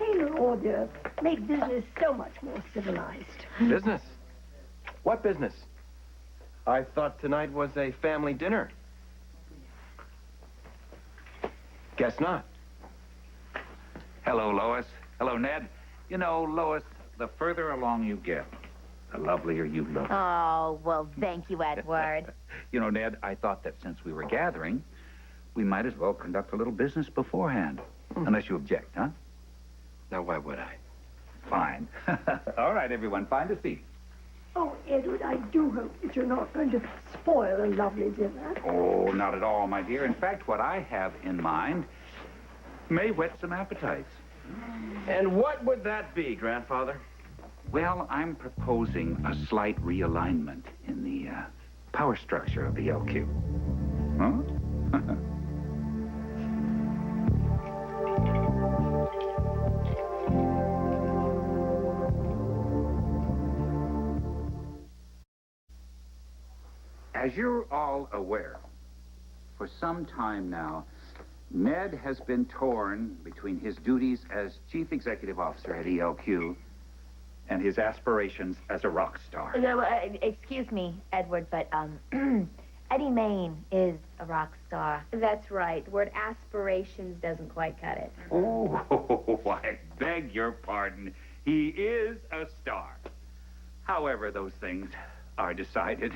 Taylor order make business so much more civilized. Business? What business? I thought tonight was a family dinner. Guess not. Hello, Lois. Hello, Ned. You know, Lois, the further along you get, the lovelier you look. Oh, well, thank you, Edward. You know, Ned, I thought that since we were gathering, we might as well conduct a little business beforehand. Unless you object, huh? Now, why would I? Fine. All right, everyone, find a seat. Oh, Edward, I do hope that you're not going to spoil a lovely dinner. Oh, not at all, my dear. In fact, what I have in mind may whet some appetites. And what would that be, Grandfather? Well, I'm proposing a slight realignment in the power structure of ELQ. Huh? As you're all aware, for some time now, Ned has been torn between his duties as Chief Executive Officer at ELQ and his aspirations as a rock star. No, excuse me, Edward, but, Eddie Main is a rock star. That's right. The word aspirations doesn't quite cut it. Oh, I beg your pardon. He is a star. However, those things are decided.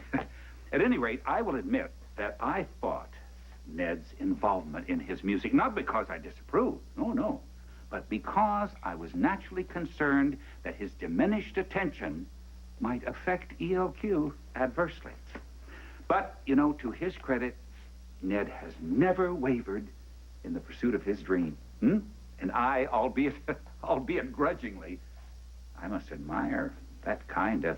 At any rate, I will admit that I fought Ned's involvement in his music, not because I disapproved, no, but because I was naturally concerned that his diminished attention might affect ELQ adversely. But, you know, to his credit, Ned has never wavered in the pursuit of his dream. And I, albeit grudgingly, I must admire that kind of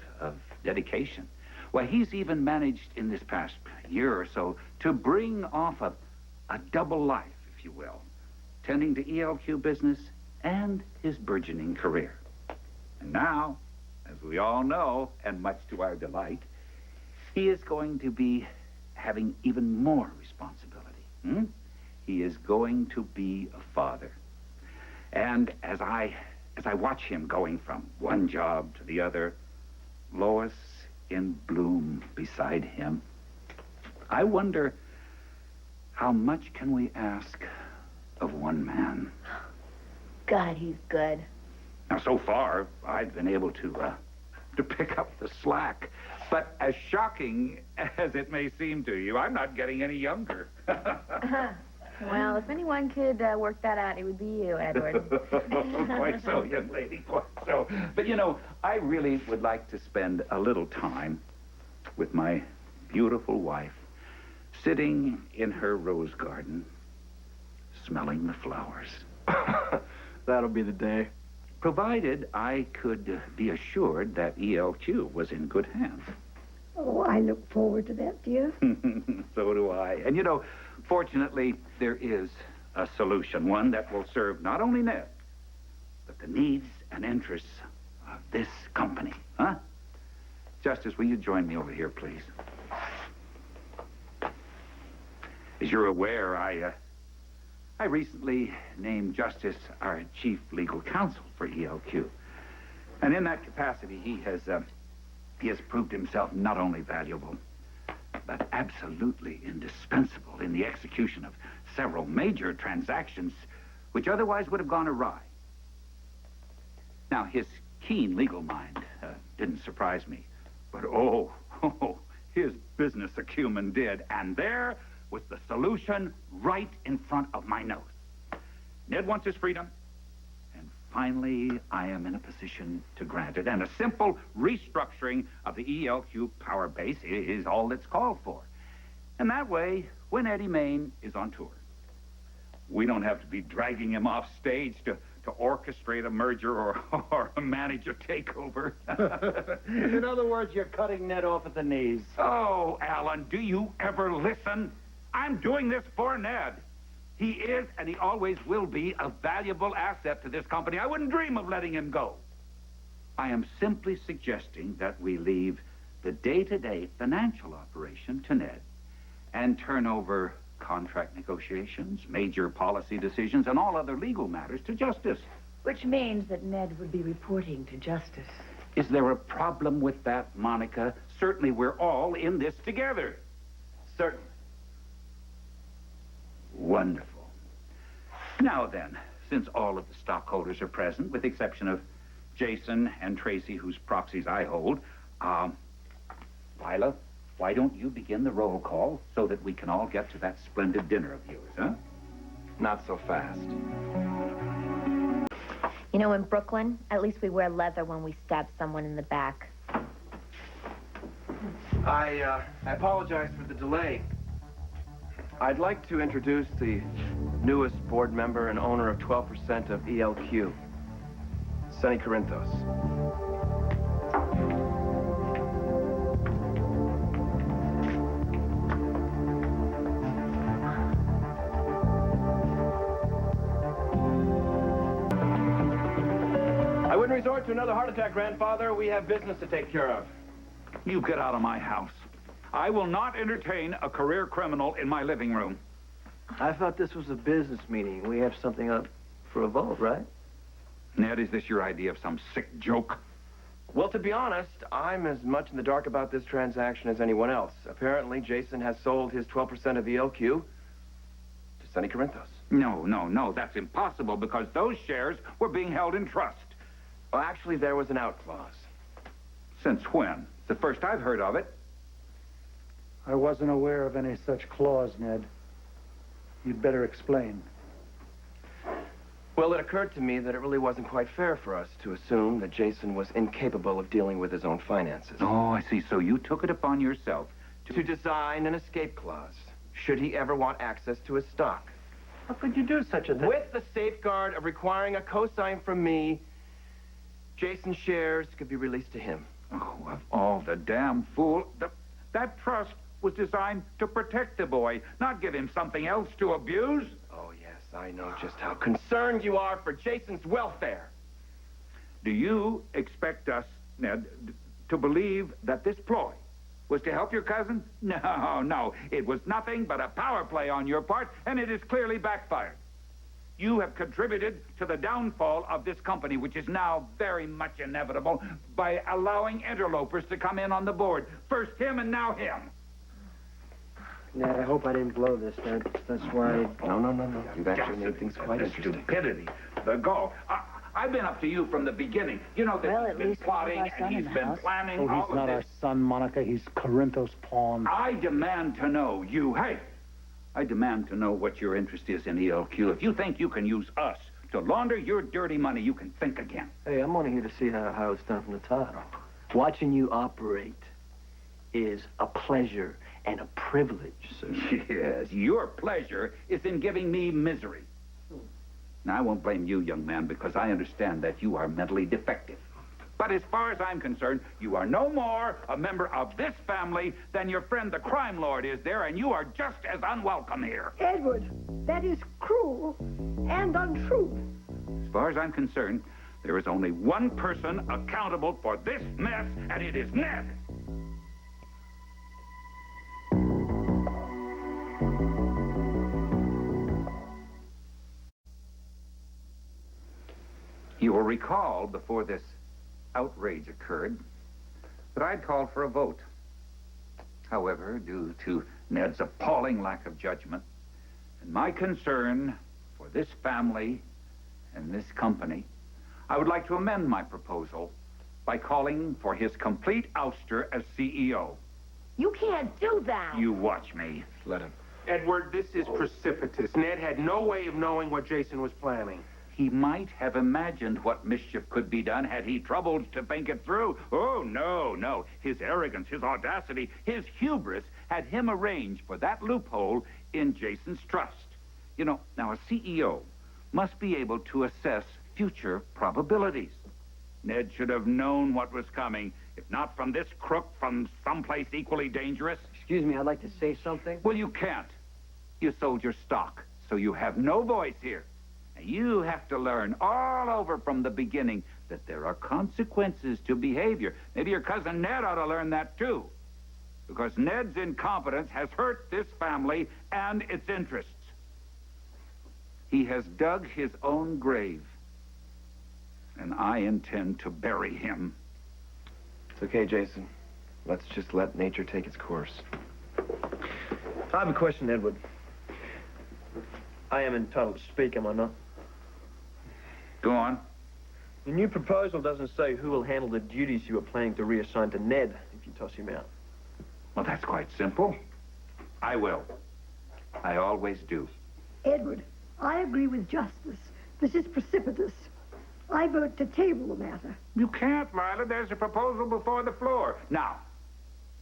dedication. Well, he's even managed in this past year or so to bring off a double life, if you will, tending to ELQ business and his burgeoning career. And now, as we all know, and much to our delight, he is going to be having even more responsibility. He is going to be a father. And as I watch him going from one job to the other, Lois in bloom beside him, I wonder how much can we ask of one man? God, he's good. Now, so far, I've been able to pick up the slack. But as shocking as it may seem to you, I'm not getting any younger. Well, if anyone could work that out, it would be you, Edward. Quite so, young lady, quite so. But, you know, I really would like to spend a little time with my beautiful wife, sitting in her rose garden, smelling the flowers. That'll be the day. Provided I could be assured that ELQ was in good hands. Oh, I look forward to that, dear. So do I. And, you know, fortunately, there is a solution, one that will serve not only Ned, but the needs and interests of this company, huh? Justice, will you join me over here, please? As you're aware, I recently named Justice our chief legal counsel for ELQ. And in that capacity, he has proved himself not only valuable, but absolutely indispensable in the execution of several major transactions which otherwise would have gone awry. Now, his keen legal mind didn't surprise me, but his business acumen did, and there was the solution right in front of my nose. Ned wants his freedom, and finally, I am in a position to grant it, and a simple restructuring of the ELQ power base is all that's called for. And that way, when Eddie Main is on tour, we don't have to be dragging him off stage to orchestrate a merger or manage a takeover. In other words, you're cutting Ned off at the knees. Oh, Alan, do you ever listen? I'm doing this for Ned. He is, and he always will be, a valuable asset to this company. I wouldn't dream of letting him go. I am simply suggesting that we leave the day-to-day financial operation to Ned and turn over contract negotiations, major policy decisions, and all other legal matters to Justice. Which means that Ned would be reporting to justice. Is there a problem with that, Monica? Certainly we're all in this together. Certainly. Wonderful. Now then, since all of the stockholders are present, with the exception of Jason and Tracy, whose proxies I hold, Lila, why don't you begin the roll call so that we can all get to that splendid dinner of yours, huh? Not so fast. You know, in Brooklyn, at least we wear leather when we stab someone in the back. I apologize for the delay. I'd like to introduce the newest board member and owner of 12% of ELQ, Sonny Corinthos. I wouldn't resort to another heart attack, grandfather. We have business to take care of. You get out of my house. I will not entertain a career criminal in my living room. I thought this was a business meeting. We have something up for a vote, right? Ned, is this your idea of some sick joke? Well, to be honest, I'm as much in the dark about this transaction as anyone else. Apparently, Jason has sold his 12% of ELQ to Sonny Corinthos. No, that's impossible because those shares were being held in trust. Well, actually, there was an out clause. Since when? It's the first I've heard of it. I wasn't aware of any such clause, Ned. You'd better explain. Well, it occurred to me that it really wasn't quite fair for us to assume that Jason was incapable of dealing with his own finances. Oh, I see. So you took it upon yourself To design an escape clause, should he ever want access to his stock. How could you do such a thing? With the safeguard of requiring a cosign from me, Jason's shares could be released to him. Oh, of all the damn fool. That trust was designed to protect the boy, not give him something else to abuse. Oh, yes, I know just how concerned you are for Jason's welfare. Do you expect us, Ned, to believe that this ploy was to help your cousin? No. It was nothing but a power play on your part, and it has clearly backfired. You have contributed to the downfall of this company, which is now very much inevitable, by allowing interlopers to come in on the board. First him and now him. Ned, I hope I didn't blow this, Ned. That's why... No. You've actually made things quite The interesting. stupidity, the gall. I've been up to you from the beginning. You know that Well, he's at been least we have plotting our son and in he's the been house. planning Oh, all he's of not our this. son, Monica. He's Corinthos pawn. I demand to know I demand to know what your interest is in ELQ. If you think you can use us to launder your dirty money, you can think again. Hey, I'm only here to see how it's done from the top. Watching you operate is a pleasure and a privilege, sir. Yes, your pleasure is in giving me misery. Now, I won't blame you, young man, because I understand that you are mentally defective. But as far as I'm concerned, you are no more a member of this family than your friend the crime lord is there, and you are just as unwelcome here. Edward, that is cruel and untrue. As far as I'm concerned, there is only one person accountable for this mess, and it is Ned. You will recall before this outrage occurred that I'd called for a vote. However, due to Ned's appalling lack of judgment and my concern for this family and this company, I would like to amend my proposal by calling for his complete ouster as CEO. You can't do that. You watch me. Let him. Edward, this is precipitous. Ned had no way of knowing what Jason was planning. He might have imagined what mischief could be done had he troubled to think it through. Oh, no. His arrogance, his audacity, his hubris had him arrange for that loophole in Jason's trust. You know, now a CEO must be able to assess future probabilities. Ned should have known what was coming, if not from this crook, from someplace equally dangerous. Excuse me, I'd like to say something. Well, you can't. You sold your stock, so you have no voice here. You have to learn all over from the beginning that there are consequences to behavior. Maybe your cousin Ned ought to learn that, too. Because Ned's incompetence has hurt this family and its interests. He has dug his own grave. and I intend to bury him. It's okay, Jason. Let's just let nature take its course. I have a question, Edward. I am entitled to speak, am I not? Go on. The new proposal doesn't say who will handle the duties you are planning to reassign to Ned if you toss him out. Well, that's quite simple. I will. I always do. Edward, I agree with Justice. This is precipitous. I vote to table the matter. You can't, Lila. There's a proposal before the floor. Now,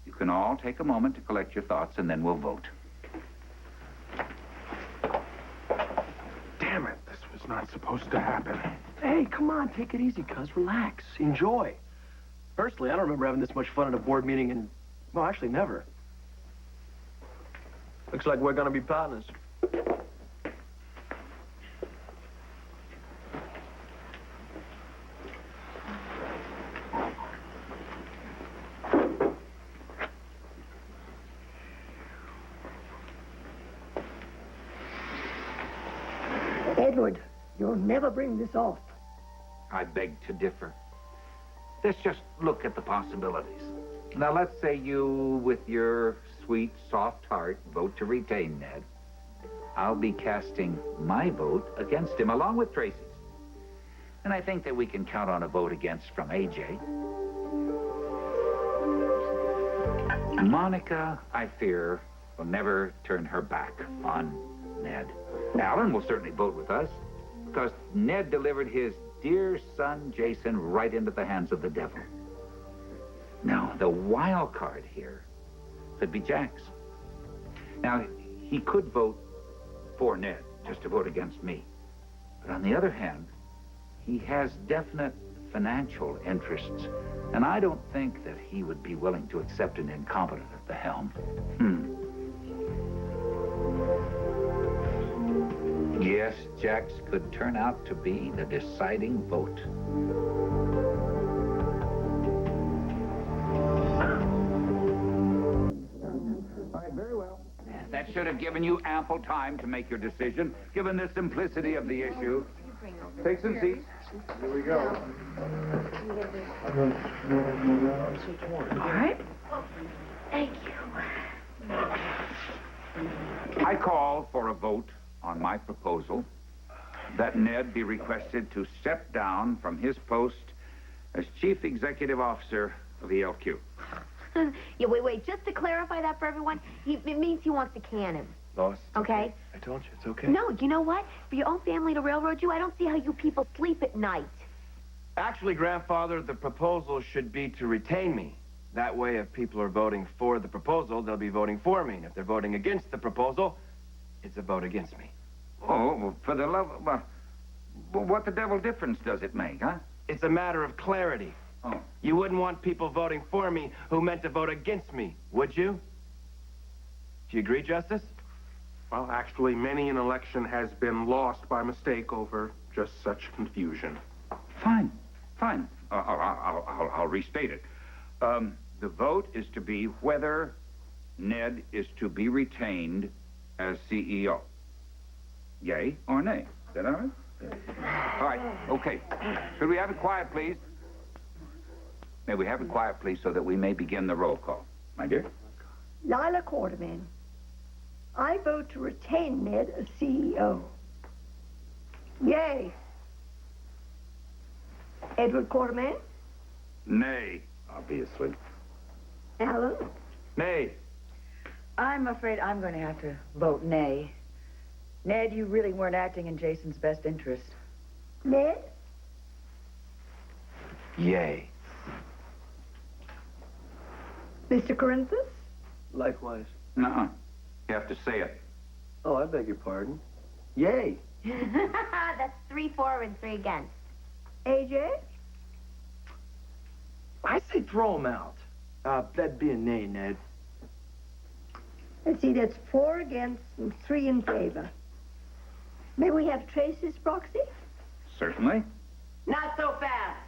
you can all take a moment to collect your thoughts, and then we'll vote. Damn it, this was not supposed to happen. Hey, come on, take it easy, cuz. Relax. Enjoy. Personally, I don't remember having this much fun at a board meeting in, well, actually never. Looks like we're gonna be partners. Edward, you'll never bring this off. I beg to differ. Let's just look at the possibilities. Now, let's say you, with your sweet, soft heart, vote to retain Ned. I'll be casting my vote against him, along with Tracy's. And I think that we can count on a vote against from AJ. Monica, I fear, will never turn her back on Ned. Alan will certainly vote with us, because Ned delivered his dear son, Jason, right into the hands of the devil. Now, the wild card here could be Jax. Now, he could vote for Ned, just to vote against me. But on the other hand, he has definite financial interests, and I don't think that he would be willing to accept an incompetent at the helm. Yes, Jax could turn out to be the deciding vote. All right, very well. That should have given you ample time to make your decision, given the simplicity of the issue. Take some seats. Here we go. All right. Thank you. I call for a vote on my proposal that Ned be requested to step down from his post as Chief Executive Officer of ELQ. Yeah, wait. Just to clarify that for everyone, it means he wants to can him. Lois. Okay? I told you, it's okay. No, you know what? For your own family to railroad you, I don't see how you people sleep at night. Actually, Grandfather, the proposal should be to retain me. That way, if people are voting for the proposal, they'll be voting for me. And if they're voting against the proposal, it's a vote against me. Oh, well, for the love of... Well, what the devil difference does it make, huh? It's a matter of clarity. Oh. You wouldn't want people voting for me who meant to vote against me, would you? Do you agree, Justice? Well, actually, many an election has been lost by mistake over just such confusion. Fine. I'll restate it. The vote is to be whether Ned is to be retained as CEO. Yay or nay? Is that all right? All right, okay. Could we have it quiet, please? May we have it quiet, please, so that we may begin the roll call. My dear? Lila Quarterman, I vote to retain Ned as CEO. Yay. Edward Quarterman? Nay, obviously. Alan? Nay. I'm afraid I'm going to have to vote nay. Ned, you really weren't acting in Jason's best interest. Ned? Yay. Mr. Corinthus? Likewise. Nuh-uh. You have to say it. Oh, I beg your pardon. Yay. That's 3 for and 3 against. AJ? I say throw him out. That'd be a nay, Ned. Let's see, that's 4 against and 3 in favor. May we have Tracy's proxy? Certainly. Not so fast.